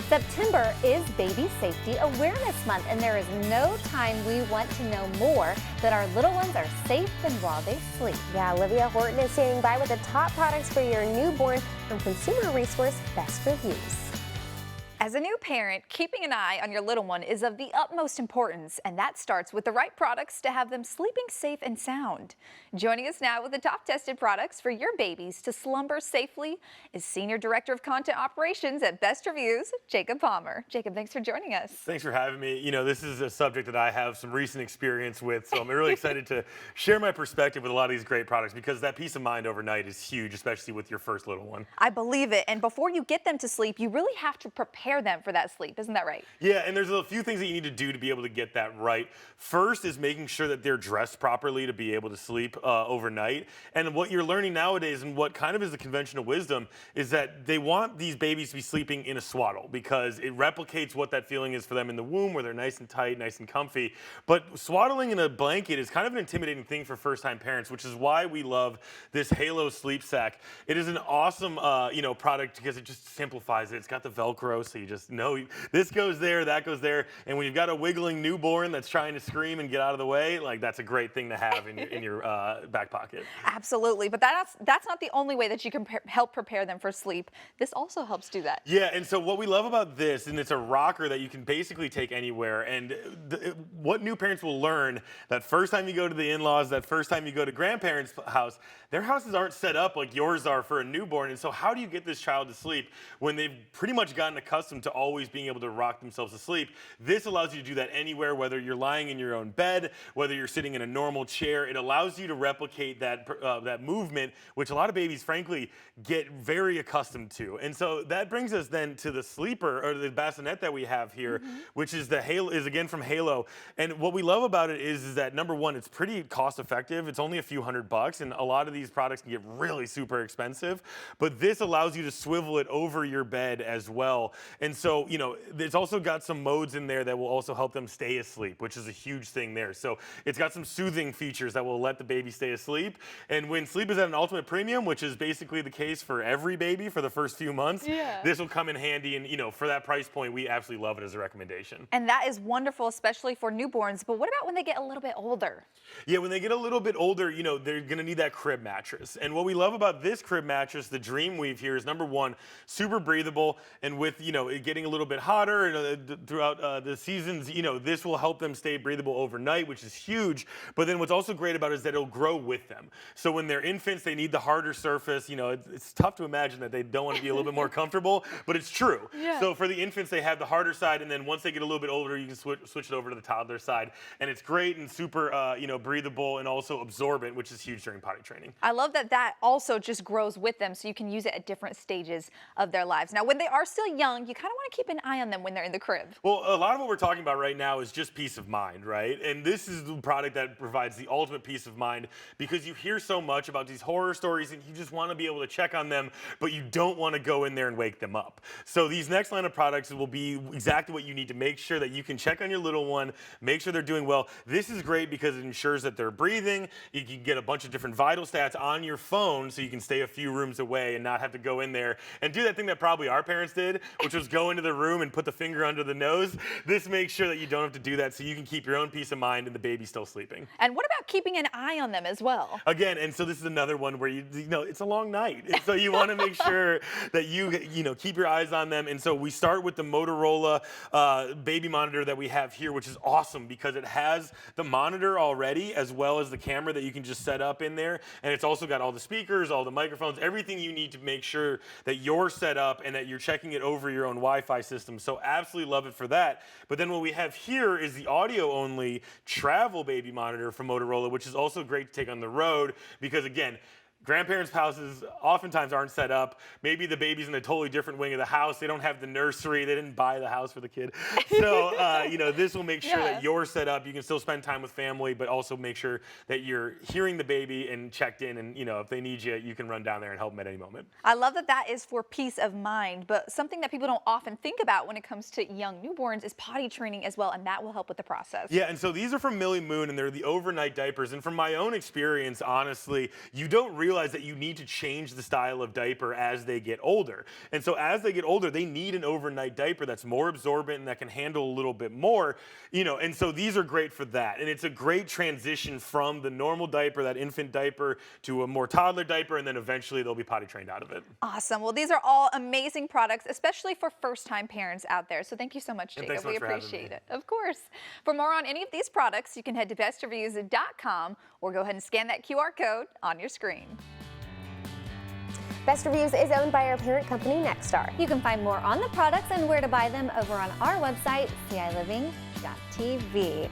September is Baby Safety Awareness Month, and there is no time we want to know more that our little ones are safe than while they sleep. Yeah, Olivia Horton is standing by with the top products for your newborn from consumer resource Bestreviews. As a new parent, keeping an eye on your little one is of the utmost importance, and that starts with the right products to have them sleeping safe and sound. Joining us now with the top tested products for your babies to slumber safely is Senior Director of Content Operations at Bestreviews, Jacob Palmer. Jacob, thanks for joining us. Thanks for having me. You know, this is a subject that I have some recent experience with, so I'm really excited to share my perspective with a lot of these great products because that peace of mind overnight is huge, especially with your first little one. I believe it, and before you get them to sleep, you really have to prepare them for that sleep. Isn't that right? Yeah, and there's a few things that you need to do to be able to get that right. First is making sure that they're dressed properly to be able to sleep overnight. And what you're learning nowadays, and what kind of is the conventional wisdom, is that they want these babies to be sleeping in a swaddle because it replicates what that feeling is for them in the womb, where they're nice and tight, nice and comfy. But swaddling in a blanket is kind of an intimidating thing for first-time parents, which is why we love this Halo Sleep Sack. It is an awesome product because it just simplifies it. It's got the Velcro, so you just know this goes there, that goes there. And when you've got a wiggling newborn that's trying to scream and get out of the way, like that's a great thing to have in your back pocket. Absolutely, but that's not the only way that you can help prepare them for sleep. This also helps do that. Yeah, and so what we love about this, and it's a rocker that you can basically take anywhere, and what new parents will learn that first time you go to the in-laws, that first time you go to grandparents' house, their houses aren't set up like yours are for a newborn. And so how do you get this child to sleep when they've pretty much gotten accustomed to always being able to rock themselves to sleep? This allows you to do that anywhere, whether you're lying in your own bed, whether you're sitting in a normal chair. It allows you to replicate that movement, which a lot of babies, frankly, get very accustomed to. And so that brings us then to the sleeper, or the bassinet that we have here, which is again from Halo. And what we love about it is that number one, it's pretty cost effective. It's only a few $100, and a lot of these products can get really super expensive. But this allows you to swivel it over your bed as well. And so, you know, it's also got some modes in there that will also help them stay asleep, which is a huge thing there. So it's got some soothing features that will let the baby stay asleep. And when sleep is at an ultimate premium, which is basically the case for every baby for the first few months, this will come in handy. And, you know, for that price point, we absolutely love it as a recommendation. And that is wonderful, especially for newborns. But what about when they get a little bit older? Yeah, when they get a little bit older, you know, they're going to need that crib mattress. And what we love about this crib mattress, the Dream Weave here, is number one, super breathable. And with, you know, it getting a little bit hotter and throughout the seasons, you know, this will help them stay breathable overnight, which is huge. But then what's also great about it is that it'll grow with them. So when they're infants, they need the harder surface. You know, it's tough to imagine that they don't want to be a little bit more comfortable, but it's true. Yeah. So for the infants, they have the harder side, and then once they get a little bit older, you can switch it over to the toddler side. And it's great and super, breathable and also absorbent, which is huge during potty training. I love that also just grows with them, so you can use it at different stages of their lives. Now, when they are still young, you kind of want to keep an eye on them when they're in the crib. Well, a lot of what we're talking about right now is just peace of mind, right? And this is the product that provides the ultimate peace of mind, because you hear so much about these horror stories and you just want to be able to check on them, but you don't want to go in there and wake them up. So these next line of products will be exactly what you need to make sure that you can check on your little one, make sure they're doing well. This is great because it ensures that they're breathing. You can get a bunch of different vital stats on your phone, so you can stay a few rooms away and not have to go in there and do that thing that probably our parents did, which was go into the room and put the finger under the nose. This makes sure that you don't have to do that, so you can keep your own peace of mind and the baby's still sleeping. And what about keeping an eye on them as well? Again, and so this is another one where you know it's a long night, and so you want to make sure that you keep your eyes on them. And so we start with the Motorola baby monitor that we have here, which is awesome because it has the monitor already as well as the camera that you can just set up in there, and it's also got all the speakers, all the microphones, everything you need to make sure that you're set up and that you're checking it over your own Wi-Fi system. So absolutely love it for that. But then what we have here is the audio-only travel baby monitor from Motorola, which is also great to take on the road because, again, grandparents' houses oftentimes aren't set up. Maybe the baby's in a totally different wing of the house. They don't have the nursery. They didn't buy the house for the kid. So, this will make sure that you're set up. You can still spend time with family, but also make sure that you're hearing the baby and checked in. And, if they need you, you can run down there and help them at any moment. I love that is for peace of mind. But something that people don't often think about when it comes to young newborns is potty training as well. And that will help with the process. Yeah, and so these are from Millie Moon, and they're the overnight diapers. And from my own experience, honestly, you don't realize realize that you need to change the style of diaper as they get older. And so as they get older, they need an overnight diaper that's more absorbent and that can handle a little bit more, and so these are great for that. And it's a great transition from the normal diaper, that infant diaper, to a more toddler diaper, and then eventually they'll be potty trained out of it. Awesome. Well, these are all amazing products, especially for first-time parents out there. So thank you so much, And Jacob. thanks so much We for having appreciate me. it. Of course. For more on any of these products, you can head to bestreviews.com or go ahead and scan that QR code on your screen. Bestreviews is owned by our parent company, Nexstar. You can find more on the products and where to buy them over on our website, CILiving.tv.